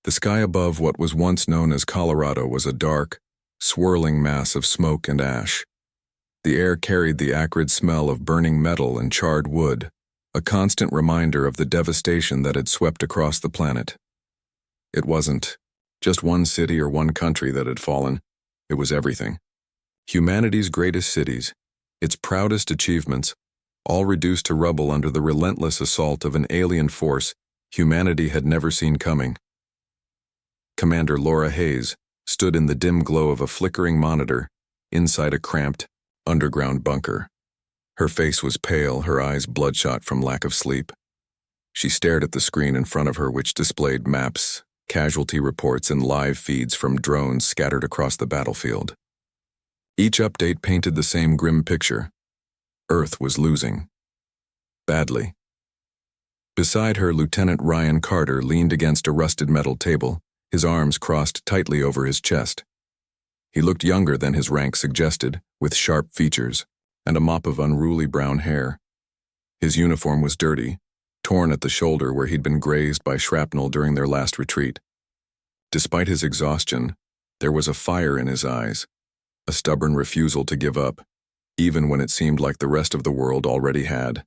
The sky above what was once known as Colorado was a dark, swirling mass of smoke and ash. The air carried the acrid smell of burning metal and charred wood, a constant reminder of the devastation that had swept across the planet. It wasn't just one city or one country that had fallen, it was everything. Humanity's greatest cities, its proudest achievements, all reduced to rubble under the relentless assault of an alien force humanity had never seen coming. Commander Laura Hayes stood in the dim glow of a flickering monitor inside a cramped, underground bunker. Her face was pale, her eyes bloodshot from lack of sleep. She stared at the screen in front of her, which displayed maps, casualty reports, and live feeds from drones scattered across the battlefield. Each update painted the same grim picture. Earth was losing. Badly. Beside her, Lieutenant Ryan Carter leaned against a rusted metal table, his arms crossed tightly over his chest. He looked younger than his rank suggested, with sharp features and a mop of unruly brown hair. His uniform was dirty, torn at the shoulder where he'd been grazed by shrapnel during their last retreat. Despite his exhaustion, there was a fire in his eyes, a stubborn refusal to give up, even when it seemed like the rest of the world already had.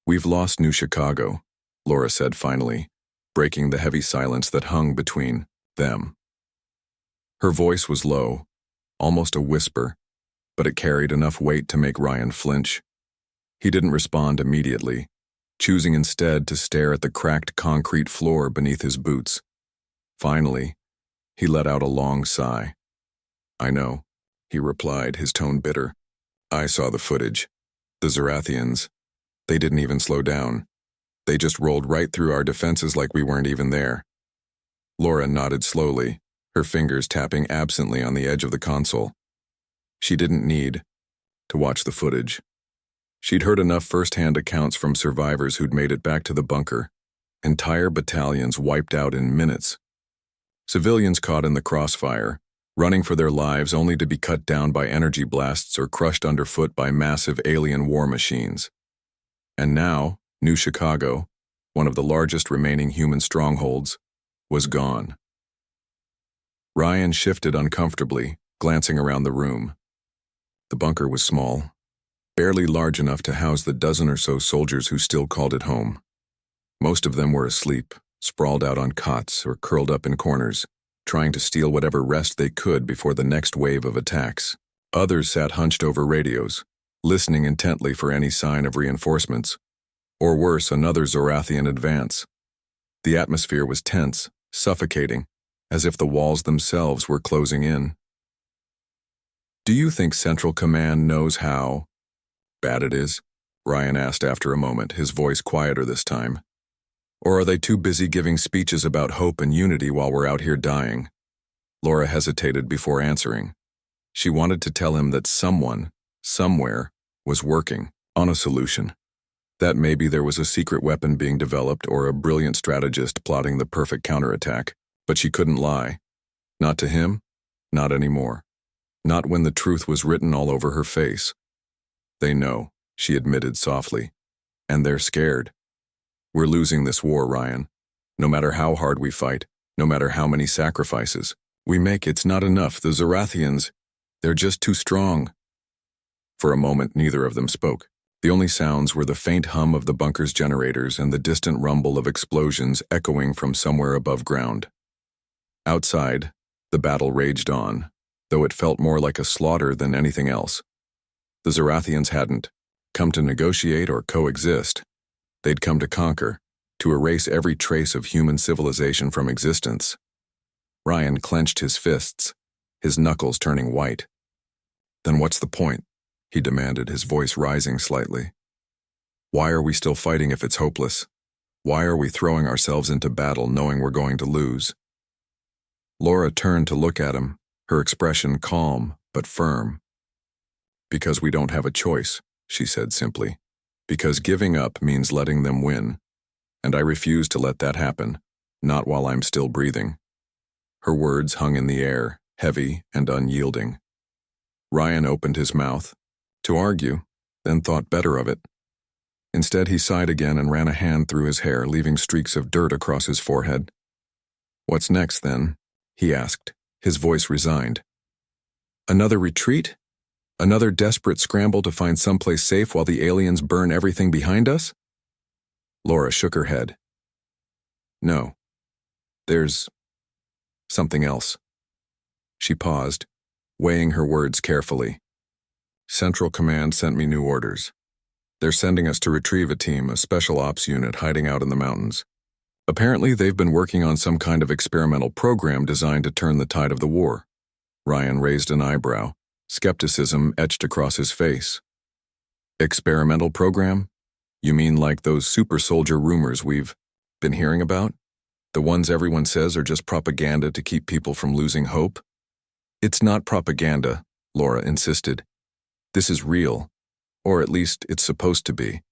"We've lost New Chicago," Laura said finally, breaking the heavy silence that hung between them. Her voice was low, almost a whisper, but it carried enough weight to make Ryan flinch. He didn't respond immediately, choosing instead to stare at the cracked concrete floor beneath his boots. Finally, he let out a long sigh. "I know," he replied, his tone bitter. "I saw the footage. The Zorathians, they didn't even slow down. They just rolled right through our defenses like we weren't even there." Laura nodded slowly, her fingers tapping absently on the edge of the console. She didn't need to watch the footage. She'd heard enough first-hand accounts from survivors who'd made it back to the bunker. Entire battalions wiped out in minutes. Civilians caught in the crossfire, running for their lives only to be cut down by energy blasts or crushed underfoot by massive alien war machines. And now, New Chicago, one of the largest remaining human strongholds, was gone. Ryan shifted uncomfortably, glancing around the room. The bunker was small, barely large enough to house the dozen or so soldiers who still called it home. Most of them were asleep, sprawled out on cots or curled up in corners, trying to steal whatever rest they could before the next wave of attacks. Others sat hunched over radios, listening intently for any sign of reinforcements, or worse, another Zorathian advance. The atmosphere was tense, suffocating, as if the walls themselves were closing in. "Do you think Central Command knows how bad it is?" Ryan asked after a moment, his voice quieter this time. "Or are they too busy giving speeches about hope and unity while we're out here dying?" Laura hesitated before answering. She wanted to tell him that someone, somewhere, was working on a solution. That maybe there was a secret weapon being developed or a brilliant strategist plotting the perfect counterattack, but she couldn't lie. Not to him, not anymore. Not when the truth was written all over her face. "They know," she admitted softly, "and they're scared. We're losing this war, Ryan. No matter how hard we fight, no matter how many sacrifices we make, it's not enough. The Zorathians, they're just too strong." For a moment, neither of them spoke. The only sounds were the faint hum of the bunker's generators and the distant rumble of explosions echoing from somewhere above ground. Outside, the battle raged on, though it felt more like a slaughter than anything else. The Zorathians hadn't come to negotiate or coexist. They'd come to conquer, to erase every trace of human civilization from existence. Ryan clenched his fists, his knuckles turning white. "Then what's the point?" he demanded, his voice rising slightly. "Why are we still fighting if it's hopeless? Why are we throwing ourselves into battle knowing we're going to lose?" Laura turned to look at him, her expression calm but firm. "Because we don't have a choice," she said simply. "Because giving up means letting them win. And I refuse to let that happen, not while I'm still breathing." Her words hung in the air, heavy and unyielding. Ryan opened his mouth to argue, then thought better of it. Instead, he sighed again and ran a hand through his hair, leaving streaks of dirt across his forehead. "What's next, then?" he asked, his voice resigned. "Another retreat? Another desperate scramble to find someplace safe while the aliens burn everything behind us?" Laura shook her head. "No. There's something else." She paused, weighing her words carefully. "Central Command sent me new orders. They're sending us to retrieve a team, a special ops unit hiding out in the mountains. Apparently, they've been working on some kind of experimental program designed to turn the tide of the war." Ryan raised an eyebrow, skepticism etched across his face. "Experimental program? You mean like those super soldier rumors we've been hearing about? The ones everyone says are just propaganda to keep people from losing hope?" "It's not propaganda," Laura insisted. "This is real. Or at least it's supposed to be.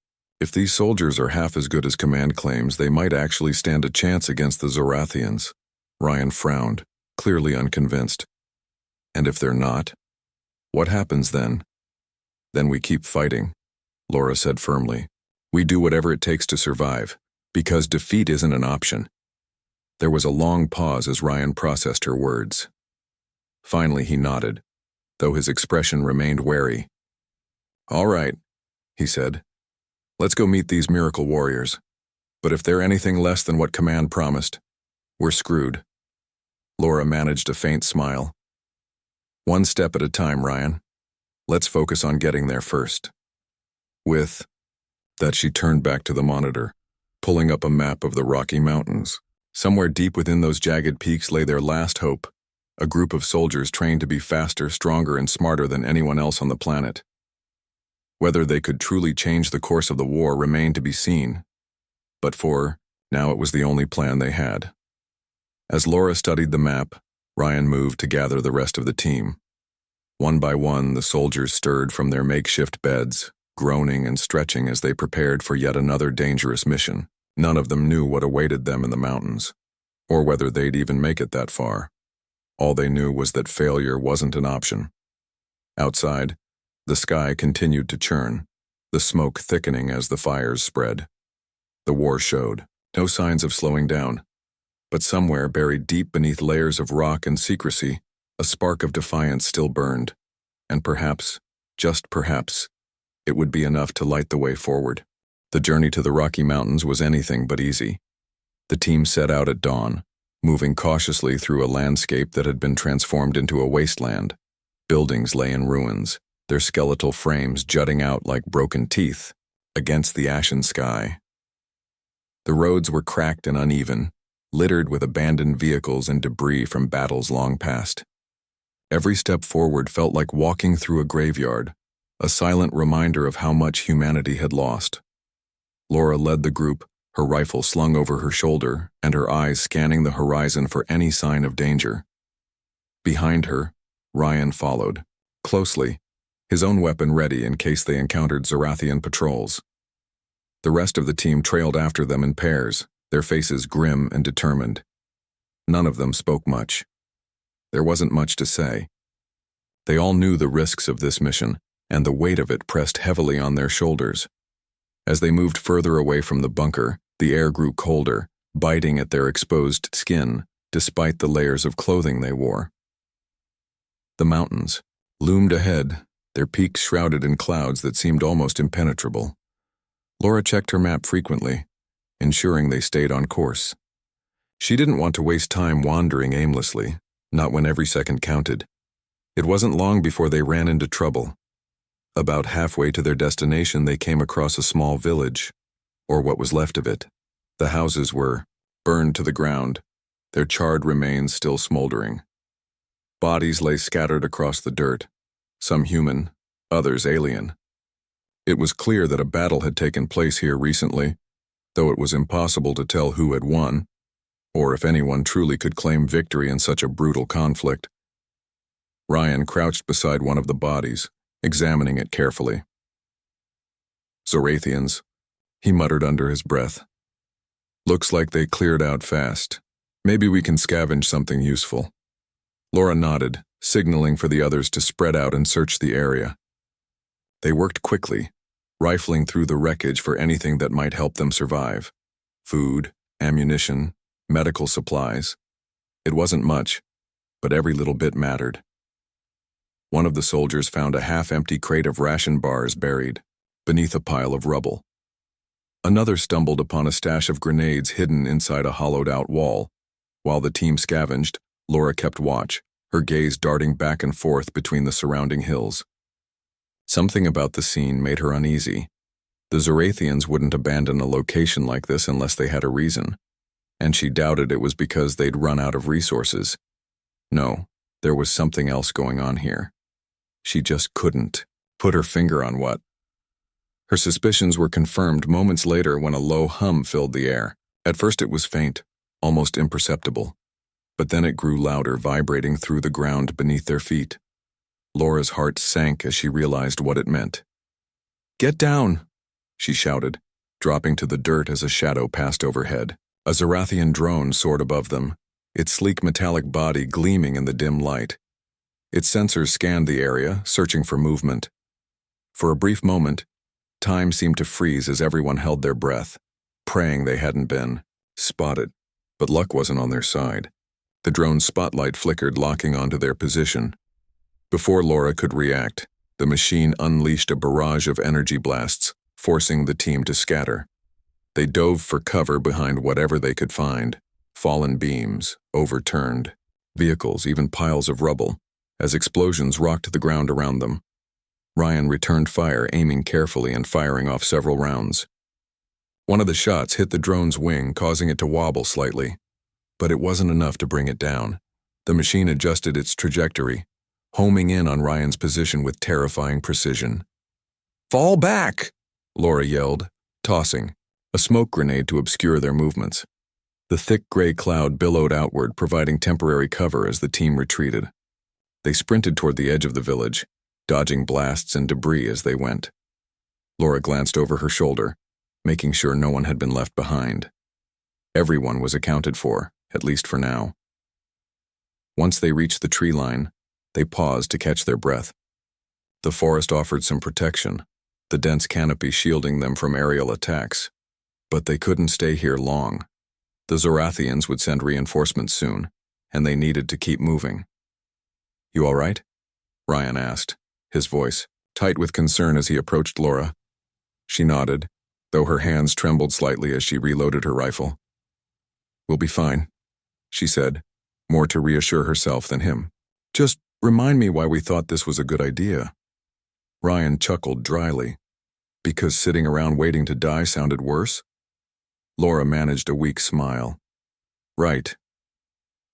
If these soldiers are half as good as Command claims, they might actually stand a chance against the Zorathians." Ryan frowned, clearly unconvinced. "And if they're not? What happens then?" "Then we keep fighting," Laura said firmly. "We do whatever it takes to survive, because defeat isn't an option." There was a long pause as Ryan processed her words. Finally he nodded, though his expression remained wary. "All right," he said. "Let's go meet these miracle warriors. But if they're anything less than what Command promised, we're screwed." Laura managed a faint smile. "One step at a time, Ryan. Let's focus on getting there first." With that, she turned back to the monitor, pulling up a map of the Rocky Mountains. Somewhere deep within those jagged peaks lay their last hope, a group of soldiers trained to be faster, stronger, and smarter than anyone else on the planet. Whether they could truly change the course of the war remained to be seen. But for now it was the only plan they had. As Laura studied the map, Ryan moved to gather the rest of the team. One by one, the soldiers stirred from their makeshift beds, groaning and stretching as they prepared for yet another dangerous mission. None of them knew what awaited them in the mountains, or whether they'd even make it that far. All they knew was that failure wasn't an option. Outside, the sky continued to churn, the smoke thickening as the fires spread. The war showed no signs of slowing down, but somewhere buried deep beneath layers of rock and secrecy, a spark of defiance still burned, and perhaps, just perhaps, it would be enough to light the way forward. The journey to the Rocky Mountains was anything but easy. The team set out at dawn, moving cautiously through a landscape that had been transformed into a wasteland. Buildings lay in ruins, their skeletal frames jutting out like broken teeth against the ashen sky. The roads were cracked and uneven, littered with abandoned vehicles and debris from battles long past. Every step forward felt like walking through a graveyard, a silent reminder of how much humanity had lost. Laura led the group, her rifle slung over her shoulder and her eyes scanning the horizon for any sign of danger. Behind her, Ryan followed, closely, his own weapon ready in case they encountered Zorathian patrols. The rest of the team trailed after them in pairs, their faces grim and determined. None of them spoke much. There wasn't much to say. They all knew the risks of this mission, and the weight of it pressed heavily on their shoulders. As they moved further away from the bunker, the air grew colder, biting at their exposed skin, despite the layers of clothing they wore. The mountains loomed ahead, their peaks shrouded in clouds that seemed almost impenetrable. Laura checked her map frequently, ensuring they stayed on course. She didn't want to waste time wandering aimlessly, not when every second counted. It wasn't long before they ran into trouble. About halfway to their destination, they came across a small village, or what was left of it. The houses were burned to the ground, their charred remains still smoldering. Bodies lay scattered across the dirt, some human, others alien. It was clear that a battle had taken place here recently, though it was impossible to tell who had won, or if anyone truly could claim victory in such a brutal conflict. Ryan crouched beside one of the bodies, examining it carefully. "Zorathians," he muttered under his breath. "Looks like they cleared out fast. Maybe we can scavenge something useful." Laura nodded, signaling for the others to spread out and search the area. They worked quickly, rifling through the wreckage for anything that might help them survive. Food, ammunition, medical supplies. It wasn't much, but every little bit mattered. One of the soldiers found a half-empty crate of ration bars buried beneath a pile of rubble. Another stumbled upon a stash of grenades hidden inside a hollowed-out wall. While the team scavenged, Laura kept watch, her gaze darting back and forth between the surrounding hills. Something about the scene made her uneasy. The Zorathians wouldn't abandon a location like this unless they had a reason, and she doubted it was because they'd run out of resources. No, there was something else going on here. She just couldn't put her finger on what. Her suspicions were confirmed moments later when a low hum filled the air. At first it was faint, almost imperceptible, but then it grew louder, vibrating through the ground beneath their feet. Laura's heart sank as she realized what it meant. "Get down!" she shouted, dropping to the dirt as a shadow passed overhead. A Zorathian drone soared above them, its sleek metallic body gleaming in the dim light. Its sensors scanned the area, searching for movement. For a brief moment, time seemed to freeze as everyone held their breath, praying they hadn't been spotted. But luck wasn't on their side. The drone's spotlight flickered, locking onto their position. Before Laura could react, the machine unleashed a barrage of energy blasts, forcing the team to scatter. They dove for cover behind whatever they could find: fallen beams, overturned vehicles, even piles of rubble, as explosions rocked the ground around them. Ryan returned fire, aiming carefully and firing off several rounds. One of the shots hit the drone's wing, causing it to wobble slightly. But it wasn't enough to bring it down. The machine adjusted its trajectory, homing in on Ryan's position with terrifying precision. "Fall back!" Laura yelled, tossing a smoke grenade to obscure their movements. The thick gray cloud billowed outward, providing temporary cover as the team retreated. They sprinted toward the edge of the village, dodging blasts and debris as they went. Laura glanced over her shoulder, making sure no one had been left behind. Everyone was accounted for, at least for now. Once they reached the tree line, they paused to catch their breath. The forest offered some protection, the dense canopy shielding them from aerial attacks. But they couldn't stay here long. The Zorathians would send reinforcements soon, and they needed to keep moving. "You all right?" Ryan asked, his voice tight with concern as he approached Laura. She nodded, though her hands trembled slightly as she reloaded her rifle. "We'll be fine," she said, more to reassure herself than him. "Just remind me why we thought this was a good idea." Ryan chuckled dryly. Because sitting around waiting to die sounded worse? Laura managed a weak smile. "Right.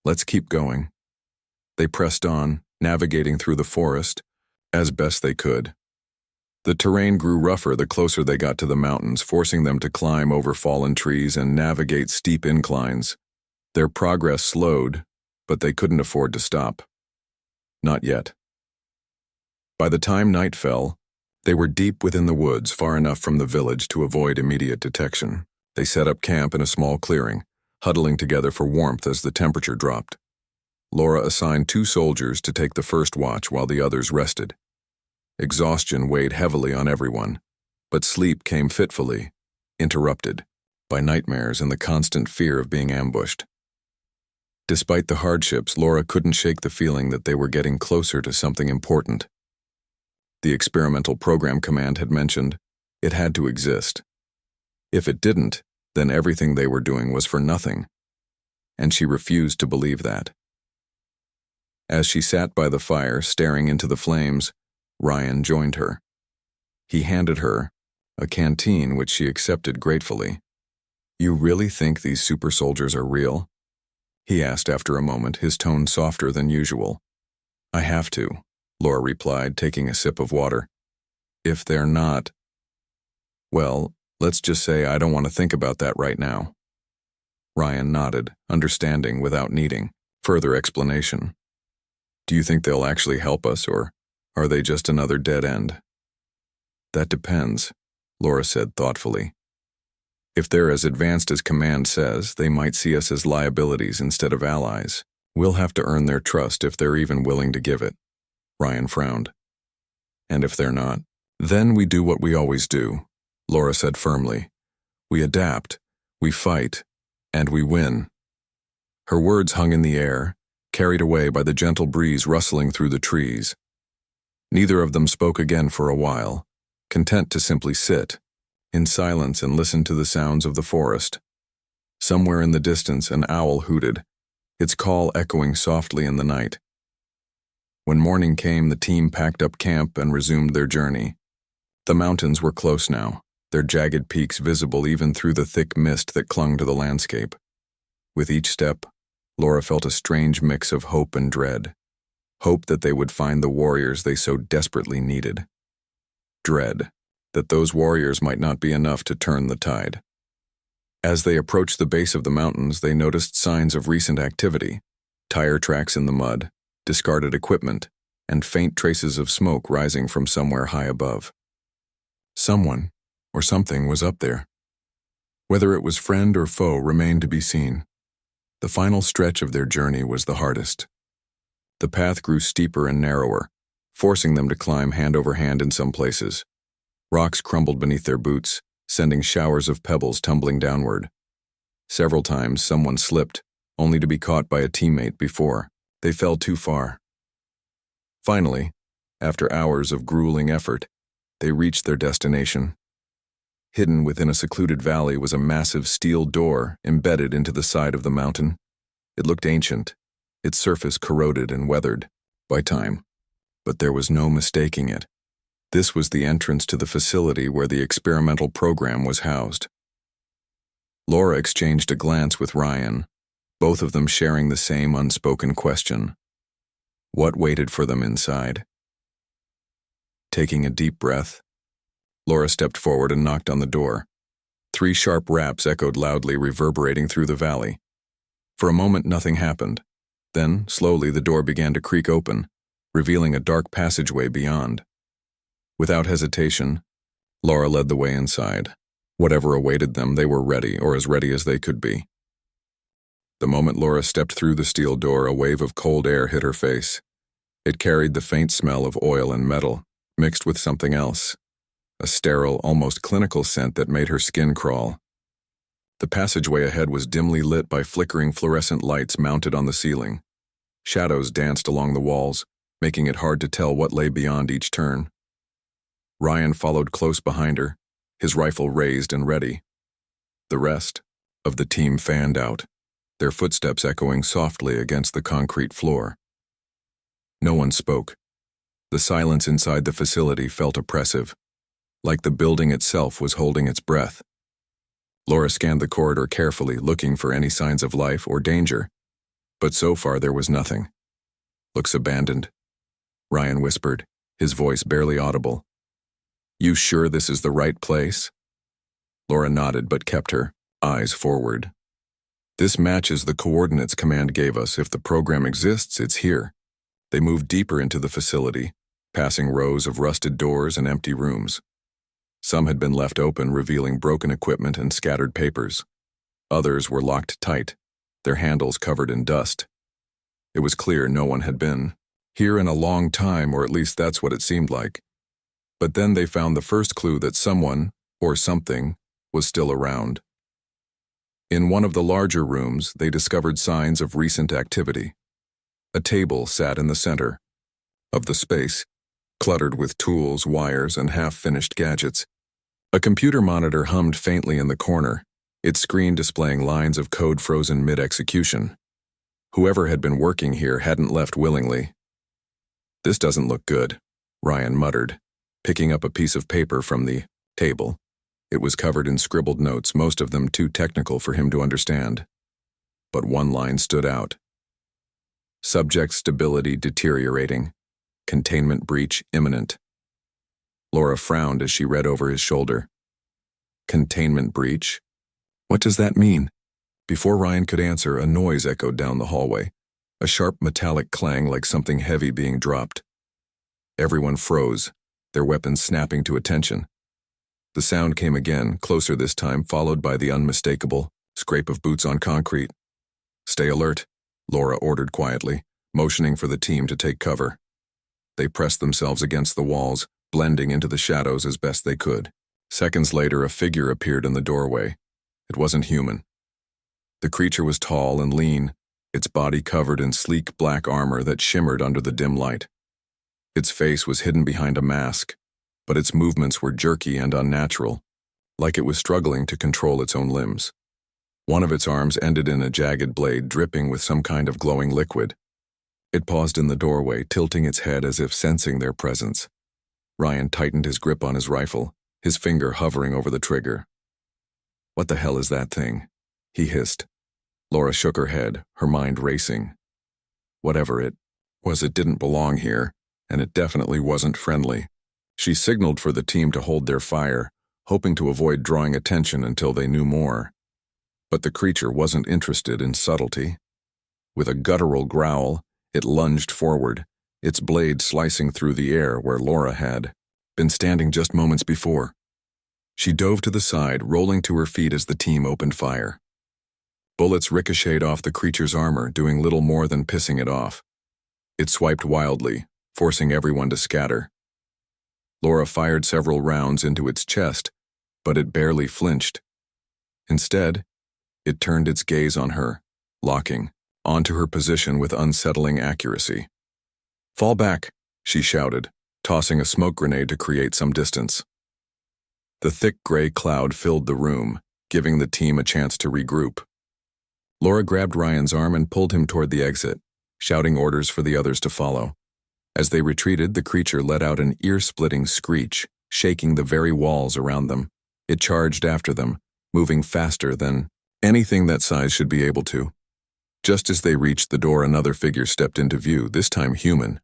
Let's keep going." They pressed on, navigating through the forest as best they could. The terrain grew rougher the closer they got to the mountains, forcing them to climb over fallen trees and navigate steep inclines. Their progress slowed, but they couldn't afford to stop. Not yet. By the time night fell, they were deep within the woods, far enough from the village to avoid immediate detection. They set up camp in a small clearing, huddling together for warmth as the temperature dropped. Laura assigned 2 soldiers to take the first watch while the others rested. Exhaustion weighed heavily on everyone, but sleep came fitfully, interrupted by nightmares and the constant fear of being ambushed. Despite the hardships, Laura couldn't shake the feeling that they were getting closer to something important. The experimental program command had mentioned it had to exist. If it didn't, then everything they were doing was for nothing, and she refused to believe that. As she sat by the fire, staring into the flames, Ryan joined her. He handed her a canteen, which she accepted gratefully. "You really think these super soldiers are real?" he asked after a moment, his tone softer than usual. "I have to," Laura replied, taking a sip of water. "If they're not, well, let's just say I don't want to think about that right now." Ryan nodded, understanding without needing further explanation. "Do you think they'll actually help us, or are they just another dead end?" "That depends," Laura said thoughtfully. "If they're as advanced as Command says, they might see us as liabilities instead of allies. We'll have to earn their trust if they're even willing to give it." Ryan frowned. "And if they're not, then we do what we always do," Laura said firmly. "We adapt, we fight, and we win." Her words hung in the air, carried away by the gentle breeze rustling through the trees. Neither of them spoke again for a while, content to simply sit in silence and listen to the sounds of the forest. Somewhere in the distance, an owl hooted, its call echoing softly in the night. When morning came, the team packed up camp and resumed their journey. The mountains were close now, their jagged peaks visible even through the thick mist that clung to the landscape. With each step, Laura felt a strange mix of hope and dread. Hope that they would find the warriors they so desperately needed. Dread that those warriors might not be enough to turn the tide. As they approached the base of the mountains, they noticed signs of recent activity, tire tracks in the mud, discarded equipment, and faint traces of smoke rising from somewhere high above. Someone, or something, was up there. Whether it was friend or foe remained to be seen. The final stretch of their journey was the hardest. The path grew steeper and narrower, forcing them to climb hand over hand in some places. Rocks crumbled beneath their boots, sending showers of pebbles tumbling downward. Several times someone slipped, only to be caught by a teammate before they fell too far. Finally, after hours of grueling effort, they reached their destination. Hidden within a secluded valley was a massive steel door embedded into the side of the mountain. It looked ancient, its surface corroded and weathered by time, but there was no mistaking it. This was the entrance to the facility where the experimental program was housed. Laura exchanged a glance with Ryan, both of them sharing the same unspoken question. What waited for them inside? Taking a deep breath, Laura stepped forward and knocked on the door. 3 sharp raps echoed loudly, reverberating through the valley. For a moment, nothing happened. Then, slowly, the door began to creak open, revealing a dark passageway beyond. Without hesitation, Laura led the way inside. Whatever awaited them, they were ready, or as ready as they could be. The moment Laura stepped through the steel door, a wave of cold air hit her face. It carried the faint smell of oil and metal, mixed with something else, a sterile, almost clinical scent that made her skin crawl. The passageway ahead was dimly lit by flickering fluorescent lights mounted on the ceiling. Shadows danced along the walls, making it hard to tell what lay beyond each turn. Ryan followed close behind her, his rifle raised and ready. The rest of the team fanned out, their footsteps echoing softly against the concrete floor. No one spoke. The silence inside the facility felt oppressive, like the building itself was holding its breath. Laura scanned the corridor carefully, looking for any signs of life or danger, but so far there was nothing. "Looks abandoned," Ryan whispered, his voice barely audible. "You sure this is the right place?" Laura nodded but kept her eyes forward. "This matches the coordinates Command gave us. If the program exists, it's here." They moved deeper into the facility, passing rows of rusted doors and empty rooms. Some had been left open, revealing broken equipment and scattered papers. Others were locked tight, their handles covered in dust. It was clear no one had been here in a long time, or at least that's what it seemed like. But then they found the first clue that someone, or something, was still around. In one of the larger rooms, they discovered signs of recent activity. A table sat in the center of the space, cluttered with tools, wires, and half-finished gadgets. A computer monitor hummed faintly in the corner, its screen displaying lines of code frozen mid-execution. Whoever had been working here hadn't left willingly. "This doesn't look good," Ryan muttered, picking up a piece of paper from the table. It was covered in scribbled notes, most of them too technical for him to understand. But one line stood out. "Subject stability deteriorating. Containment breach imminent." Laura frowned as she read over his shoulder. Containment breach? What does that mean? Before Ryan could answer, a noise echoed down the hallway, a sharp metallic clang like something heavy being dropped. Everyone froze, their weapons snapping to attention. The sound came again, closer this time, followed by the unmistakable scrape of boots on concrete. "Stay alert," Laura ordered quietly, motioning for the team to take cover. They pressed themselves against the walls, blending into the shadows as best they could. Seconds later, a figure appeared in the doorway. It wasn't human. The creature was tall and lean, its body covered in sleek black armor that shimmered under the dim light. Its face was hidden behind a mask, but its movements were jerky and unnatural, like it was struggling to control its own limbs. One of its arms ended in a jagged blade dripping with some kind of glowing liquid. It paused in the doorway, tilting its head as if sensing their presence. Ryan tightened his grip on his rifle, his finger hovering over the trigger. "What the hell is that thing?" he hissed. Laura shook her head, her mind racing. Whatever it was, it didn't belong here, and it definitely wasn't friendly. She signaled for the team to hold their fire, hoping to avoid drawing attention until they knew more. But the creature wasn't interested in subtlety. With a guttural growl, it lunged forward, its blade slicing through the air where Laura had been standing just moments before. She dove to the side, rolling to her feet as the team opened fire. Bullets ricocheted off the creature's armor, doing little more than pissing it off. It swiped wildly, forcing everyone to scatter. Laura fired several rounds into its chest, but it barely flinched. Instead, it turned its gaze on her, locking onto her position with unsettling accuracy. "Fall back," she shouted, tossing a smoke grenade to create some distance. The thick gray cloud filled the room, giving the team a chance to regroup. Laura grabbed Ryan's arm and pulled him toward the exit, shouting orders for the others to follow. As they retreated, the creature let out an ear-splitting screech, shaking the very walls around them. It charged after them, moving faster than anything that size should be able to. Just as they reached the door, another figure stepped into view, this time human.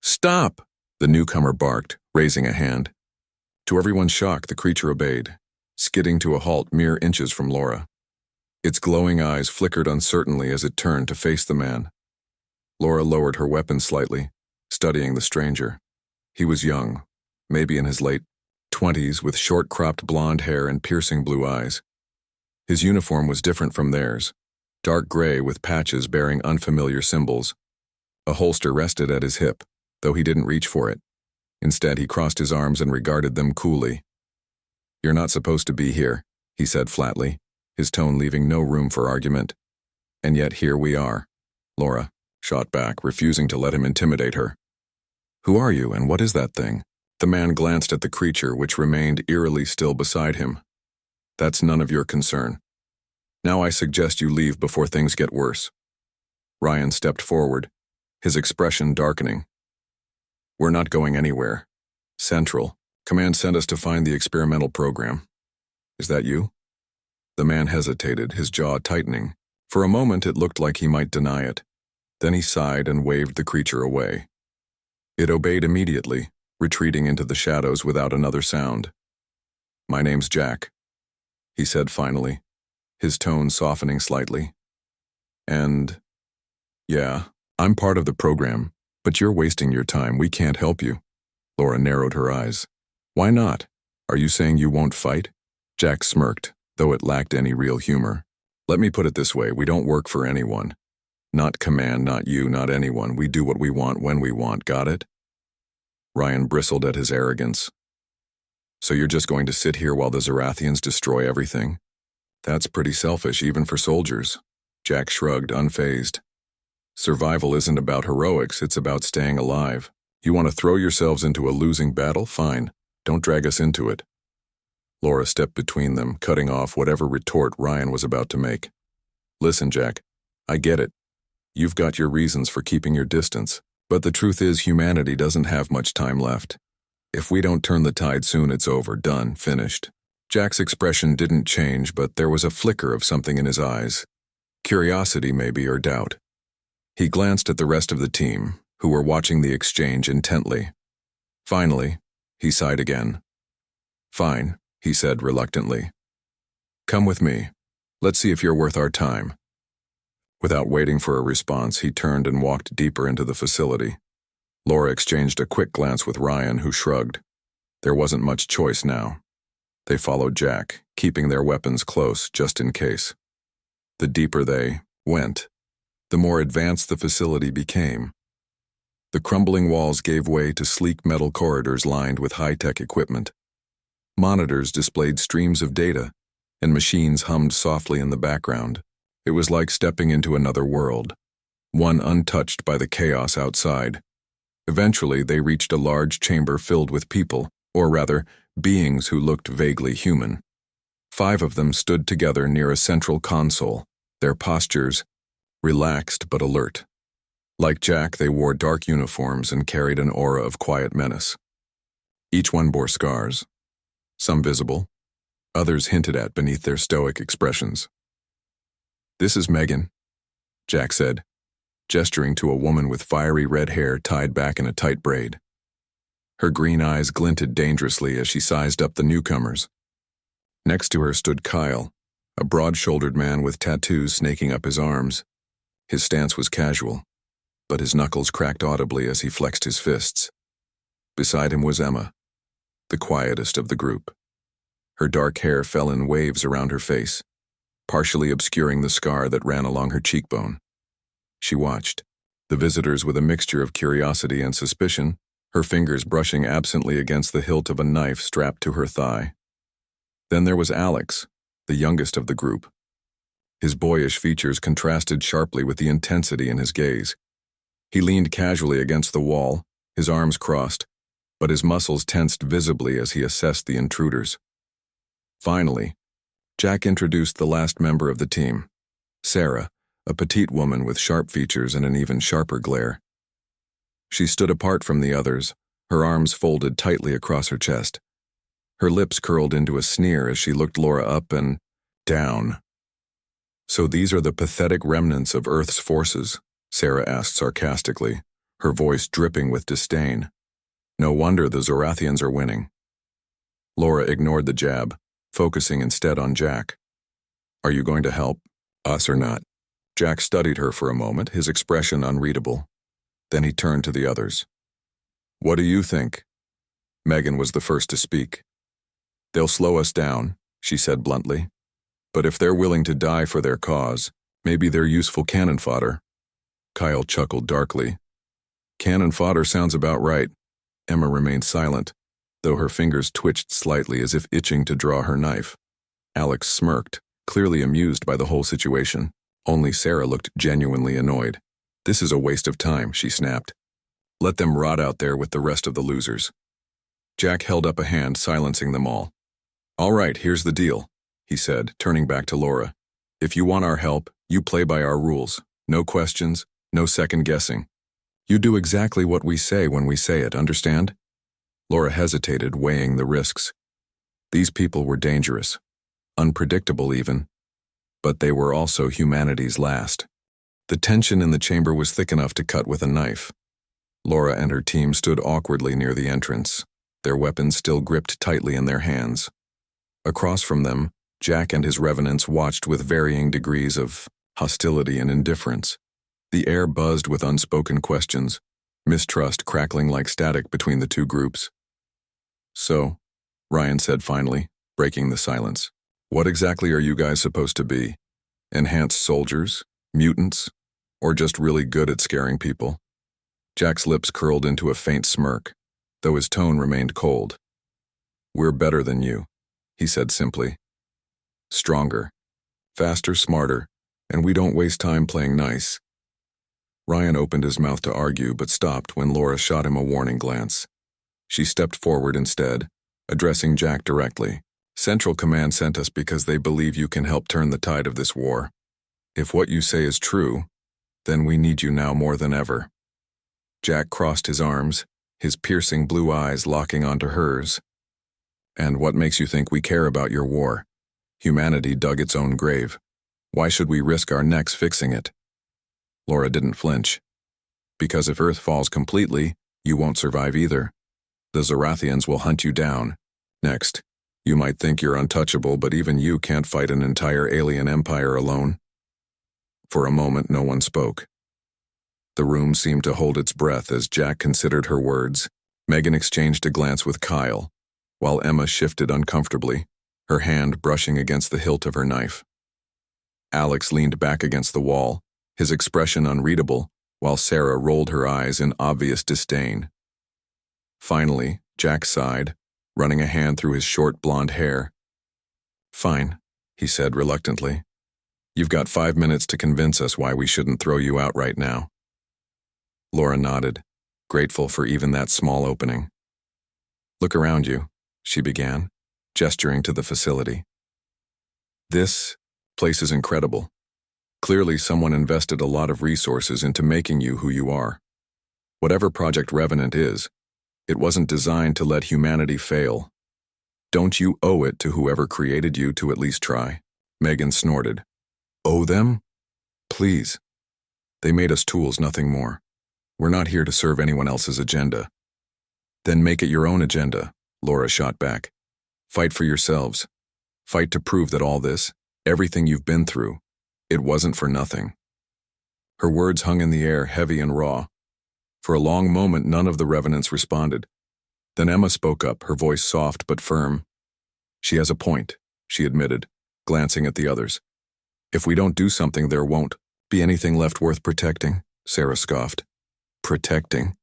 "Stop!" the newcomer barked, raising a hand. To everyone's shock, the creature obeyed, skidding to a halt mere inches from Laura. Its glowing eyes flickered uncertainly as it turned to face the man. Laura lowered her weapon slightly, studying the stranger. He was young, maybe in his late 20s, with short-cropped blonde hair and piercing blue eyes. His uniform was different from theirs, dark gray with patches bearing unfamiliar symbols. A holster rested at his hip, though he didn't reach for it. Instead, he crossed his arms and regarded them coolly. "You're not supposed to be here," he said flatly, his tone leaving no room for argument. "And yet here we are." Laura shot back, refusing to let him intimidate her. "Who are you, and what is that thing?" The man glanced at the creature, which remained eerily still beside him. "That's none of your concern. Now I suggest you leave before things get worse." Ryan stepped forward, his expression darkening. "We're not going anywhere. Central. Command sent us to find the experimental program. Is that you?" The man hesitated, his jaw tightening. For a moment it looked like he might deny it. Then he sighed and waved the creature away. It obeyed immediately, retreating into the shadows without another sound. "My name's Jack," he said finally, his tone softening slightly. "And, yeah, I'm part of the program, but you're wasting your time. We can't help you." Laura narrowed her eyes. "Why not? Are you saying you won't fight?" Jack smirked, though it lacked any real humor. "Let me put it this way, we don't work for anyone. Not command, not you, not anyone. We do what we want when we want, got it?" Ryan bristled at his arrogance. "So you're just going to sit here while the Zarathians destroy everything? That's pretty selfish, even for soldiers." Jack shrugged, unfazed. "Survival isn't about heroics, it's about staying alive. You want to throw yourselves into a losing battle? Fine. Don't drag us into it." Laura stepped between them, cutting off whatever retort Ryan was about to make. "Listen, Jack, I get it. You've got your reasons for keeping your distance, but the truth is humanity doesn't have much time left. If we don't turn the tide soon, it's over, done, finished." Jack's expression didn't change, but there was a flicker of something in his eyes. Curiosity, maybe, or doubt. He glanced at the rest of the team, who were watching the exchange intently. Finally, he sighed again. "Fine," he said reluctantly. "Come with me. Let's see if you're worth our time." Without waiting for a response, he turned and walked deeper into the facility. Laura exchanged a quick glance with Ryan, who shrugged. There wasn't much choice now. They followed Jack, keeping their weapons close just in case. The deeper they went, the more advanced the facility became. The crumbling walls gave way to sleek metal corridors lined with high-tech equipment. Monitors displayed streams of data, and machines hummed softly in the background. It was like stepping into another world, one untouched by the chaos outside. Eventually, they reached a large chamber filled with people, or rather, beings who looked vaguely human. 5 of them stood together near a central console, their postures relaxed but alert. Like Jack, they wore dark uniforms and carried an aura of quiet menace. Each one bore scars, some visible, others hinted at beneath their stoic expressions. "This is Megan," Jack said, gesturing to a woman with fiery red hair tied back in a tight braid. Her green eyes glinted dangerously as she sized up the newcomers. Next to her stood Kyle, a broad-shouldered man with tattoos snaking up his arms. His stance was casual, but his knuckles cracked audibly as he flexed his fists. Beside him was Emma, the quietest of the group. Her dark hair fell in waves around her face, partially obscuring the scar that ran along her cheekbone. She watched the visitors with a mixture of curiosity and suspicion, her fingers brushing absently against the hilt of a knife strapped to her thigh. Then there was Alex, the youngest of the group. His boyish features contrasted sharply with the intensity in his gaze. He leaned casually against the wall, his arms crossed, but his muscles tensed visibly as he assessed the intruders. Finally, Jack introduced the last member of the team, Sarah, a petite woman with sharp features and an even sharper glare. She stood apart from the others, her arms folded tightly across her chest. Her lips curled into a sneer as she looked Laura up and down. "So these are the pathetic remnants of Earth's forces?" Sarah asked sarcastically, her voice dripping with disdain. "No wonder the Zorathians are winning." Laura ignored the jab, focusing instead on Jack. "Are you going to help, us or not?" Jack studied her for a moment, his expression unreadable. Then he turned to the others. "What do you think?" Megan was the first to speak. "They'll slow us down," she said bluntly. "But if they're willing to die for their cause, maybe they're useful cannon fodder." Kyle chuckled darkly. "Cannon fodder sounds about right." Emma remained silent, though her fingers twitched slightly as if itching to draw her knife. Alex smirked, clearly amused by the whole situation. Only Sarah looked genuinely annoyed. "This is a waste of time," she snapped. "Let them rot out there with the rest of the losers." Jack held up a hand, silencing them all. "All right, here's the deal," he said, turning back to Laura. "If you want our help, you play by our rules. No questions, no second guessing. You do exactly what we say when we say it, understand?" Laura hesitated, weighing the risks. These people were dangerous, unpredictable even, but they were also humanity's last. The tension in the chamber was thick enough to cut with a knife. Laura and her team stood awkwardly near the entrance, their weapons still gripped tightly in their hands. Across from them, Jack and his revenants watched with varying degrees of hostility and indifference. The air buzzed with unspoken questions, mistrust crackling like static between the two groups. "So," Ryan said finally, breaking the silence, "what exactly are you guys supposed to be? Enhanced soldiers? Mutants? Or just really good at scaring people?" Jack's lips curled into a faint smirk, though his tone remained cold. "We're better than you," he said simply. "Stronger, faster, smarter, and we don't waste time playing nice." Ryan opened his mouth to argue but stopped when Laura shot him a warning glance. She stepped forward instead, addressing Jack directly. "Central Command sent us because they believe you can help turn the tide of this war. If what you say is true, then we need you now more than ever." Jack crossed his arms, his piercing blue eyes locking onto hers. "And what makes you think we care about your war? Humanity dug its own grave. Why should we risk our necks fixing it?" Laura didn't flinch. "Because if Earth falls completely, you won't survive either. The Zorathians will hunt you down. Next, you might think you're untouchable, but even you can't fight an entire alien empire alone." For a moment, no one spoke. The room seemed to hold its breath as Jack considered her words. Megan exchanged a glance with Kyle, while Emma shifted uncomfortably, her hand brushing against the hilt of her knife. Alex leaned back against the wall, his expression unreadable, while Sarah rolled her eyes in obvious disdain. Finally, Jack sighed, running a hand through his short blonde hair. "Fine," he said reluctantly. You've got 5 minutes to convince us why we shouldn't throw you out right now. Laura nodded, grateful for even that small opening. Look around you, she began, gesturing to the facility. This place is incredible. Clearly someone invested a lot of resources into making you who you are. Whatever Project Revenant is, it wasn't designed to let humanity fail. Don't you owe it to whoever created you to at least try? Megan snorted. Owe them? Please. They made us tools, nothing more. We're not here to serve anyone else's agenda. Then make it your own agenda, Laura shot back. Fight for yourselves. Fight to prove that all this, everything you've been through, it wasn't for nothing. Her words hung in the air, heavy and raw. For a long moment, none of the revenants responded. Then Emma spoke up, her voice soft but firm. She has a point, she admitted, glancing at the others. If we don't do something, there won't be anything left worth protecting, Sarah scoffed. Protecting?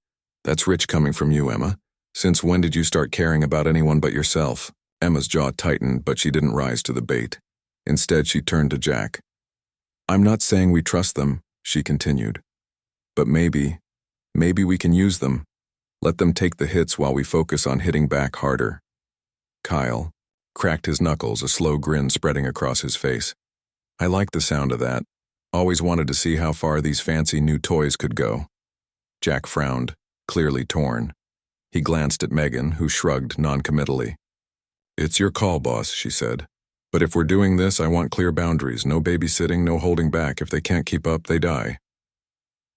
That's rich coming from you, Emma. Since when did you start caring about anyone but yourself? Emma's jaw tightened, but she didn't rise to the bait. Instead, she turned to Jack. I'm not saying we trust them, she continued. But maybe we can use them. Let them take the hits while we focus on hitting back harder. Kyle cracked his knuckles, a slow grin spreading across his face. I like the sound of that. Always wanted to see how far these fancy new toys could go. Jack frowned, clearly torn. He glanced at Megan, who shrugged noncommittally. It's your call, boss, she said. But if we're doing this, I want clear boundaries. No babysitting, no holding back. If they can't keep up, they die.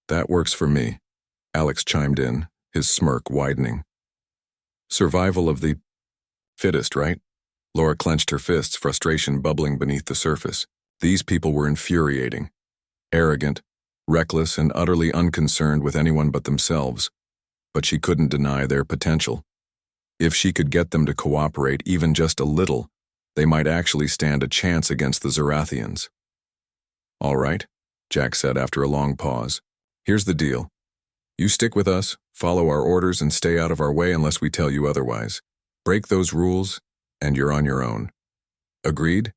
That works for me, Alex chimed in, his smirk widening. Survival of the fittest, right? Laura clenched her fists, frustration bubbling beneath the surface. These people were infuriating. Arrogant, reckless, and utterly unconcerned with anyone but themselves. But she couldn't deny their potential. If she could get them to cooperate even just a little, they might actually stand a chance against the Zorathians. All right, Jack said after a long pause. Here's the deal. You stick with us, follow our orders, and stay out of our way unless we tell you otherwise. Break those rules, and you're on your own. Agreed?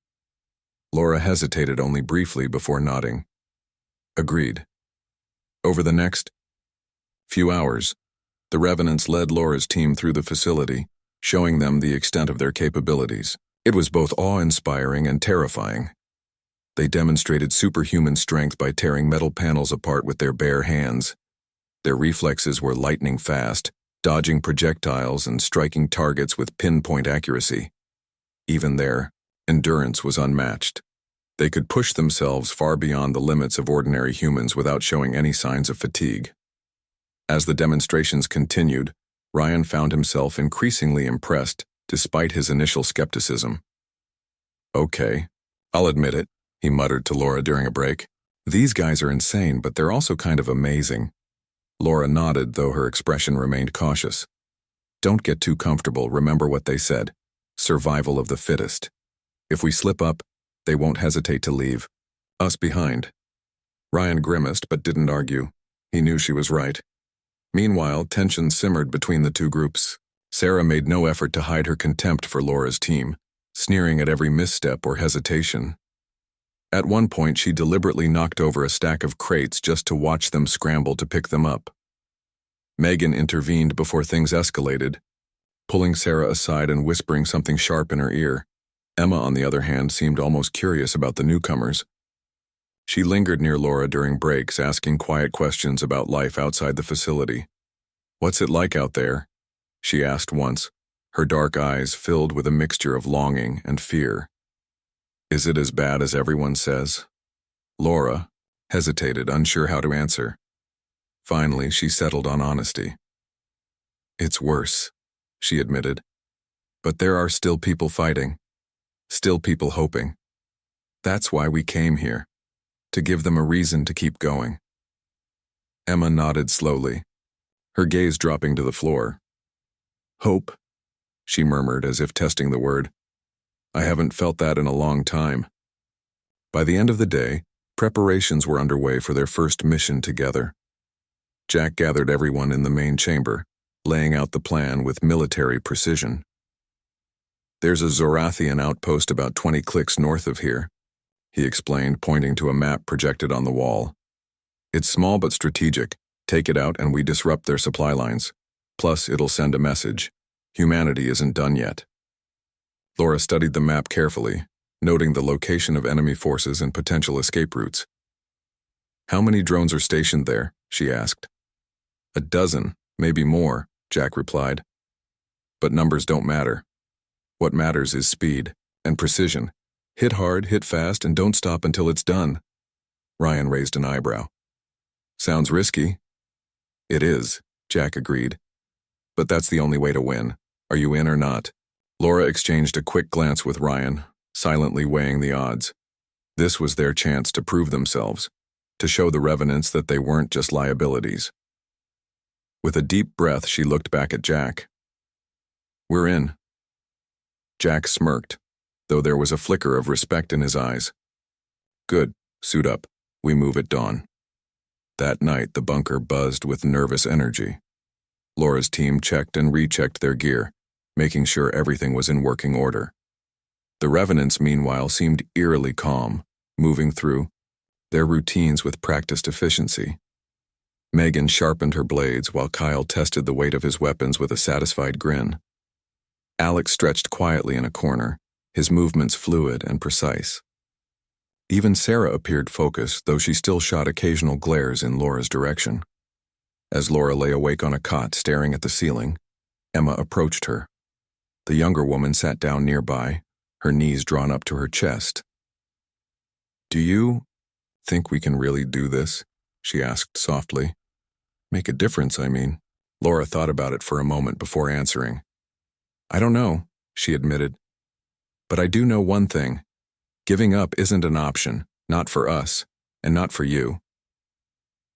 Laura hesitated only briefly before nodding. Agreed. Over the next few hours, the Revenants led Laura's team through the facility, showing them the extent of their capabilities. It was both awe-inspiring and terrifying. They demonstrated superhuman strength by tearing metal panels apart with their bare hands. Their reflexes were lightning fast, dodging projectiles and striking targets with pinpoint accuracy. Even their endurance was unmatched. They could push themselves far beyond the limits of ordinary humans without showing any signs of fatigue. As the demonstrations continued, Ryan found himself increasingly impressed, despite his initial skepticism. Okay, I'll admit it, he muttered to Laura during a break. These guys are insane, but they're also kind of amazing. Laura nodded, though her expression remained cautious. Don't get too comfortable, remember what they said. Survival of the fittest. If we slip up, they won't hesitate to leave us behind. Ryan grimaced but didn't argue. He knew she was right. Meanwhile, tension simmered between the two groups. Sarah made no effort to hide her contempt for Laura's team, sneering at every misstep or hesitation. At one point, she deliberately knocked over a stack of crates just to watch them scramble to pick them up. Megan intervened before things escalated, pulling Sarah aside and whispering something sharp in her ear. Emma, on the other hand, seemed almost curious about the newcomers. She lingered near Laura during breaks, asking quiet questions about life outside the facility. What's it like out there? She asked once, her dark eyes filled with a mixture of longing and fear. Is it as bad as everyone says? Laura hesitated, unsure how to answer. Finally, she settled on honesty. It's worse, she admitted. But there are still people fighting. Still people hoping. That's why we came here. To give them a reason to keep going. Emma nodded slowly, her gaze dropping to the floor. Hope, she murmured as if testing the word. I haven't felt that in a long time. By the end of the day, preparations were underway for their first mission together. Jack gathered everyone in the main chamber, laying out the plan with military precision. There's a Zorathian outpost about 20 clicks north of here. he explained, pointing to a map projected on the wall. It's small but strategic. Take it out and we disrupt their supply lines. Plus, it'll send a message. Humanity isn't done yet. Laura studied the map carefully, noting the location of enemy forces and potential escape routes. How many drones are stationed there? She asked. 12, maybe more, Jack replied. But numbers don't matter. What matters is speed and precision. Hit hard, hit fast, and don't stop until it's done. Ryan raised an eyebrow. Sounds risky. It is, Jack agreed. But that's the only way to win. Are you in or not? Laura exchanged a quick glance with Ryan, silently weighing the odds. This was their chance to prove themselves, to show the Revenants that they weren't just liabilities. With a deep breath, she looked back at Jack. We're in. Jack smirked, though there was a flicker of respect in his eyes. Good, suit up. We move at dawn. That night, the bunker buzzed with nervous energy. Laura's team checked and rechecked their gear, making sure everything was in working order. The Revenants, meanwhile, seemed eerily calm, moving through their routines with practiced efficiency. Megan sharpened her blades while Kyle tested the weight of his weapons with a satisfied grin. Alex stretched quietly in a corner, his movements fluid and precise. Even Sarah appeared focused, though she still shot occasional glares in Laura's direction. As Laura lay awake on a cot staring at the ceiling, Emma approached her. The younger woman sat down nearby, her knees drawn up to her chest. Do you think we can really do this? She asked softly. Make a difference, I mean. Laura thought about it for a moment before answering. I don't know, she admitted. But I do know one thing. Giving up isn't an option, not for us, and not for you.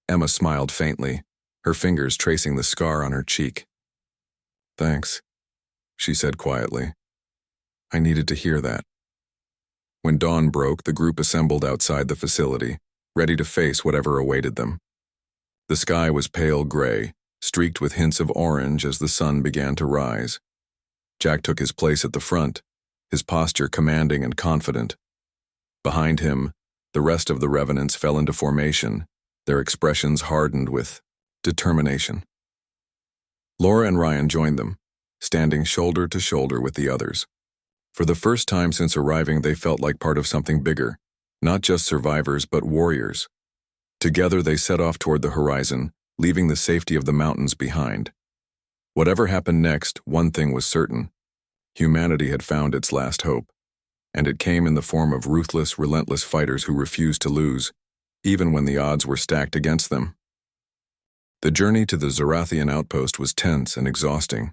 Emma smiled faintly, her fingers tracing the scar on her cheek. Thanks, she said quietly. I needed to hear that. When dawn broke, the group assembled outside the facility, ready to face whatever awaited them. The sky was pale gray, streaked with hints of orange as the sun began to rise. Jack took his place at the front, his posture commanding and confident. Behind him, the rest of the Revenants fell into formation, their expressions hardened with determination. Laura and Ryan joined them, standing shoulder to shoulder with the others. For the first time since arriving, they felt like part of something bigger, not just survivors but warriors. Together they set off toward the horizon, leaving the safety of the mountains behind. Whatever happened next, one thing was certain. Humanity had found its last hope, and it came in the form of ruthless, relentless fighters who refused to lose, even when the odds were stacked against them. The journey to the Zarathian outpost was tense and exhausting.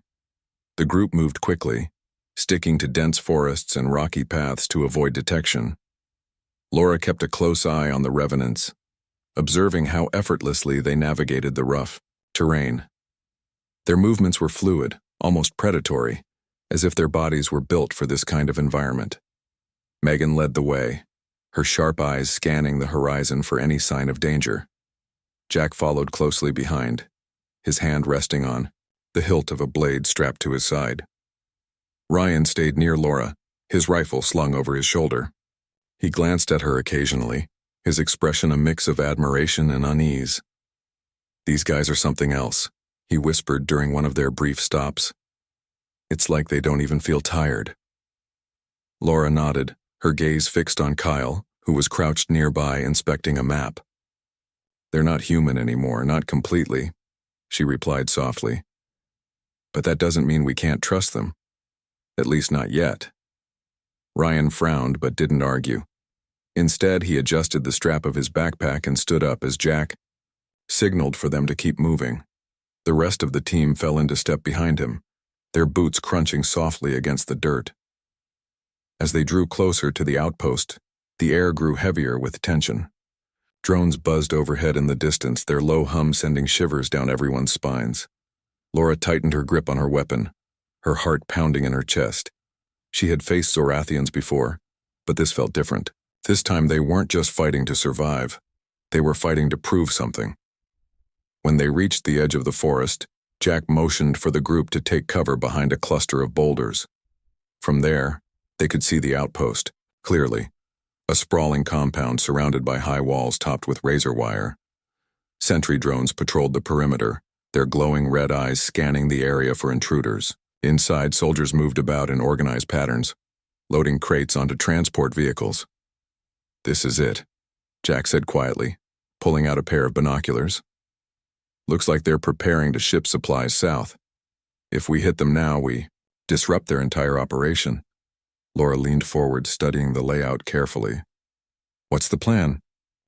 The group moved quickly, sticking to dense forests and rocky paths to avoid detection. Laura kept a close eye on the Revenants, observing how effortlessly they navigated the rough terrain. Their movements were fluid, almost predatory, as if their bodies were built for this kind of environment. Megan led the way, her sharp eyes scanning the horizon for any sign of danger. Jack followed closely behind, his hand resting on the hilt of a blade strapped to his side. Ryan stayed near Laura, his rifle slung over his shoulder. He glanced at her occasionally, his expression a mix of admiration and unease. These guys are something else, he whispered during one of their brief stops. It's like they don't even feel tired. Laura nodded, her gaze fixed on Kyle, who was crouched nearby inspecting a map. They're not human anymore, not completely, she replied softly. But that doesn't mean we can't trust them. At least not yet. Ryan frowned but didn't argue. Instead, he adjusted the strap of his backpack and stood up as Jack signaled for them to keep moving. The rest of the team fell into step behind him, their boots crunching softly against the dirt. As they drew closer to the outpost, the air grew heavier with tension. Drones buzzed overhead in the distance, their low hum sending shivers down everyone's spines. Laura tightened her grip on her weapon, her heart pounding in her chest. She had faced Zorathians before, but this felt different. This time they weren't just fighting to survive. They were fighting to prove something. When they reached the edge of the forest, Jack motioned for the group to take cover behind a cluster of boulders. From there, they could see the outpost, clearly. a sprawling compound surrounded by high walls topped with razor wire. Sentry drones patrolled the perimeter, their glowing red eyes scanning the area for intruders. Inside, soldiers moved about in organized patterns, loading crates onto transport vehicles. "This is it," Jack said quietly, pulling out a pair of binoculars. "Looks like they're preparing to ship supplies south. If we hit them now, we disrupt their entire operation." Laura leaned forward, studying the layout carefully. "What's the plan?"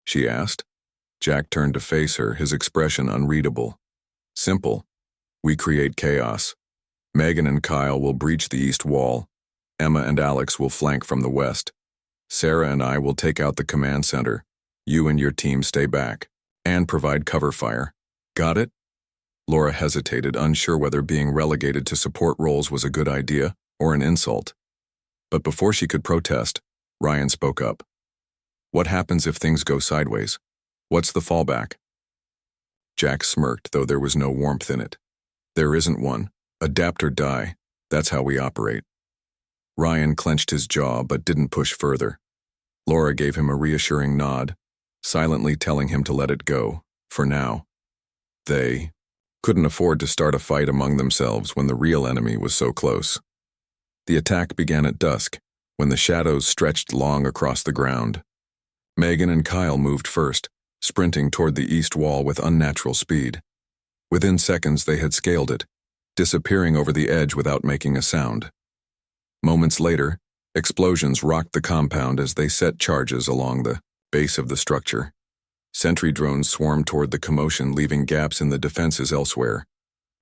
she asked. Jack turned to face her, his expression unreadable. "Simple. We create chaos. Megan and Kyle will breach the east wall. Emma and Alex will flank from the west. Sarah and I will take out the command center. You and your team stay back and provide cover fire. Got it?" Laura hesitated, unsure whether being relegated to support roles was a good idea or an insult. But before she could protest, Ryan spoke up. "What happens if things go sideways? What's the fallback?" Jack smirked, though there was no warmth in it. "There isn't one. Adapt or die. That's how we operate." Ryan clenched his jaw but didn't push further. Laura gave him a reassuring nod, silently telling him to let it go, for now. They couldn't afford to start a fight among themselves when the real enemy was so close. The attack began at dusk, when the shadows stretched long across the ground. Megan and Kyle moved first, sprinting toward the east wall with unnatural speed. Within seconds they had scaled it, disappearing over the edge without making a sound. Moments later, explosions rocked the compound as they set charges along the base of the structure. Sentry drones swarmed toward the commotion, leaving gaps in the defenses elsewhere.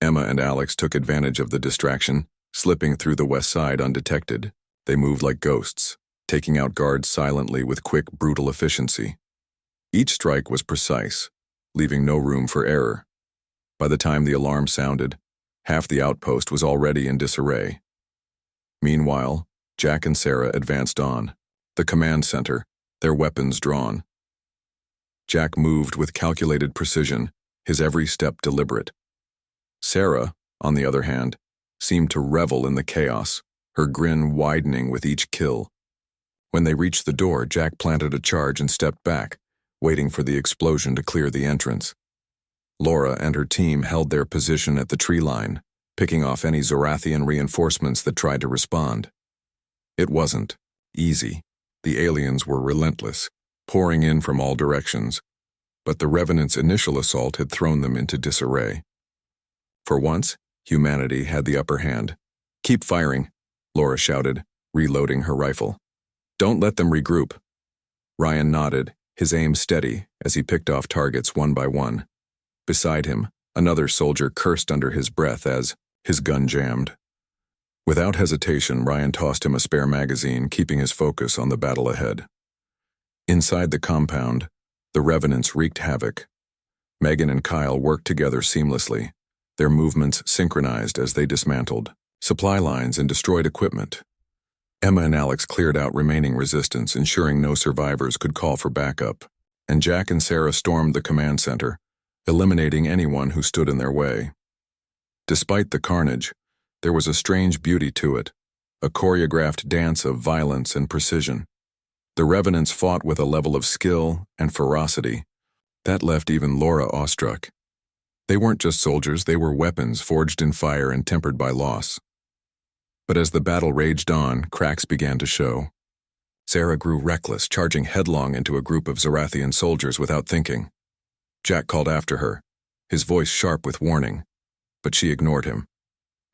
Emma and Alex took advantage of the distraction, slipping through the west side undetected. They moved like ghosts, taking out guards silently with quick, brutal efficiency. Each strike was precise, leaving no room for error. By the time the alarm sounded, half the outpost was already in disarray. Meanwhile, Jack and Sarah advanced on the command center, their weapons drawn. Jack moved with calculated precision, his every step deliberate. Sarah, on the other hand, seemed to revel in the chaos, her grin widening with each kill. When they reached the door, Jack planted a charge and stepped back, waiting for the explosion to clear the entrance. Laura and her team held their position at the tree line, picking off any Zorathian reinforcements that tried to respond. It wasn't easy. The aliens were relentless, pouring in from all directions, but the Revenant's initial assault had thrown them into disarray. For once, humanity had the upper hand. "Keep firing," Laura shouted, reloading her rifle. "Don't let them regroup." Ryan nodded, his aim steady as he picked off targets one by one. Beside him, another soldier cursed under his breath as his gun jammed. Without hesitation, Ryan tossed him a spare magazine, keeping his focus on the battle ahead. Inside the compound, the Revenants wreaked havoc. Megan and Kyle worked together seamlessly, their movements synchronized as they dismantled supply lines and destroyed equipment. Emma and Alex cleared out remaining resistance, ensuring no survivors could call for backup, and Jack and Sarah stormed the command center, eliminating anyone who stood in their way. Despite the carnage, there was a strange beauty to it, a choreographed dance of violence and precision. The Revenants fought with a level of skill and ferocity that left even Laura awestruck. They weren't just soldiers, they were weapons forged in fire and tempered by loss. But as the battle raged on, cracks began to show. Sarah grew reckless, charging headlong into a group of Zorathian soldiers without thinking. Jack called after her, his voice sharp with warning, but she ignored him.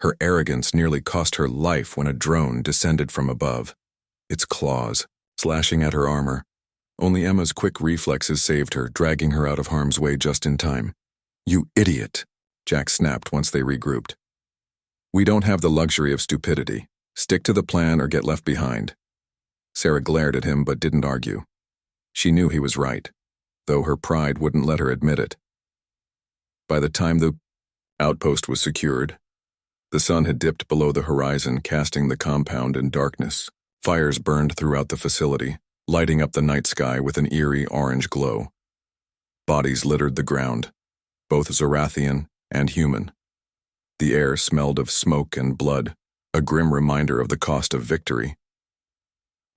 Her arrogance nearly cost her life when a drone descended from above, its claws slashing at her armor. Only Emma's quick reflexes saved her, dragging her out of harm's way just in time. "You idiot," Jack snapped once they regrouped. "We don't have the luxury of stupidity. Stick to the plan or get left behind." Sarah glared at him but didn't argue. She knew he was right, though her pride wouldn't let her admit it. By the time the outpost was secured, the sun had dipped below the horizon, casting the compound in darkness. Fires burned throughout the facility, lighting up the night sky with an eerie orange glow. Bodies littered the ground, both Zorathian and human. The air smelled of smoke and blood, a grim reminder of the cost of victory.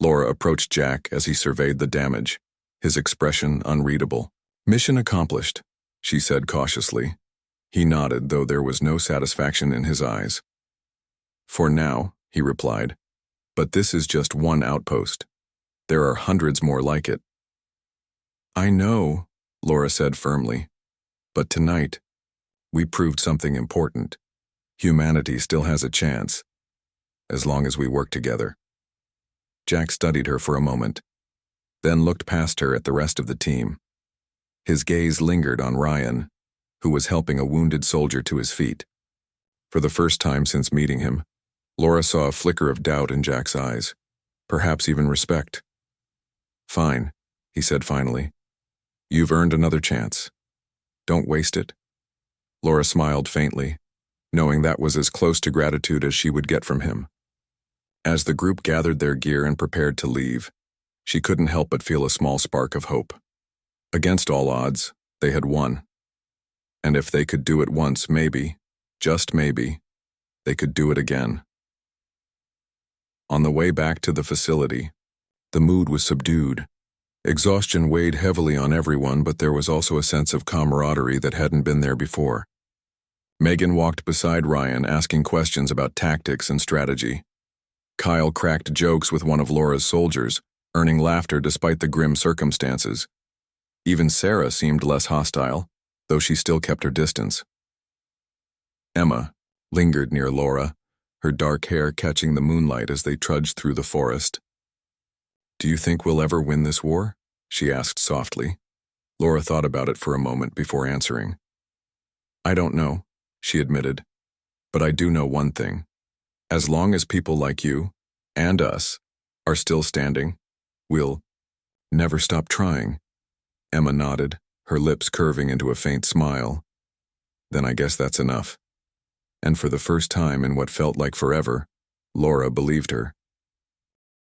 Laura approached Jack as he surveyed the damage, his expression unreadable. "Mission accomplished," she said cautiously. He nodded, though there was no satisfaction in his eyes. "For now," he replied, "but this is just one outpost. There are hundreds more like it." "I know," Laura said firmly, "but tonight, we proved something important. Humanity still has a chance, as long as we work together." Jack studied her for a moment, then looked past her at the rest of the team. His gaze lingered on Ryan, who was helping a wounded soldier to his feet. For the first time since meeting him, Laura saw a flicker of doubt in Jack's eyes, perhaps even respect. "Fine," he said finally. "You've earned another chance. Don't waste it." Laura smiled faintly, knowing that was as close to gratitude as she would get from him. As the group gathered their gear and prepared to leave, she couldn't help but feel a small spark of hope. Against all odds, they had won. And if they could do it once, maybe, just maybe, they could do it again. On the way back to the facility, the mood was subdued. Exhaustion weighed heavily on everyone, but there was also a sense of camaraderie that hadn't been there before. Megan walked beside Ryan, asking questions about tactics and strategy. Kyle cracked jokes with one of Laura's soldiers, earning laughter despite the grim circumstances. Even Sarah seemed less hostile, though she still kept her distance. Emma lingered near Laura, her dark hair catching the moonlight as they trudged through the forest. "Do you think we'll ever win this war?" she asked softly. Laura thought about it for a moment before answering. "I don't know," she admitted, "but I do know one thing. As long as people like you, and us, are still standing, we'll never stop trying." Emma nodded, her lips curving into a faint smile. "Then I guess that's enough." And for the first time in what felt like forever, Laura believed her.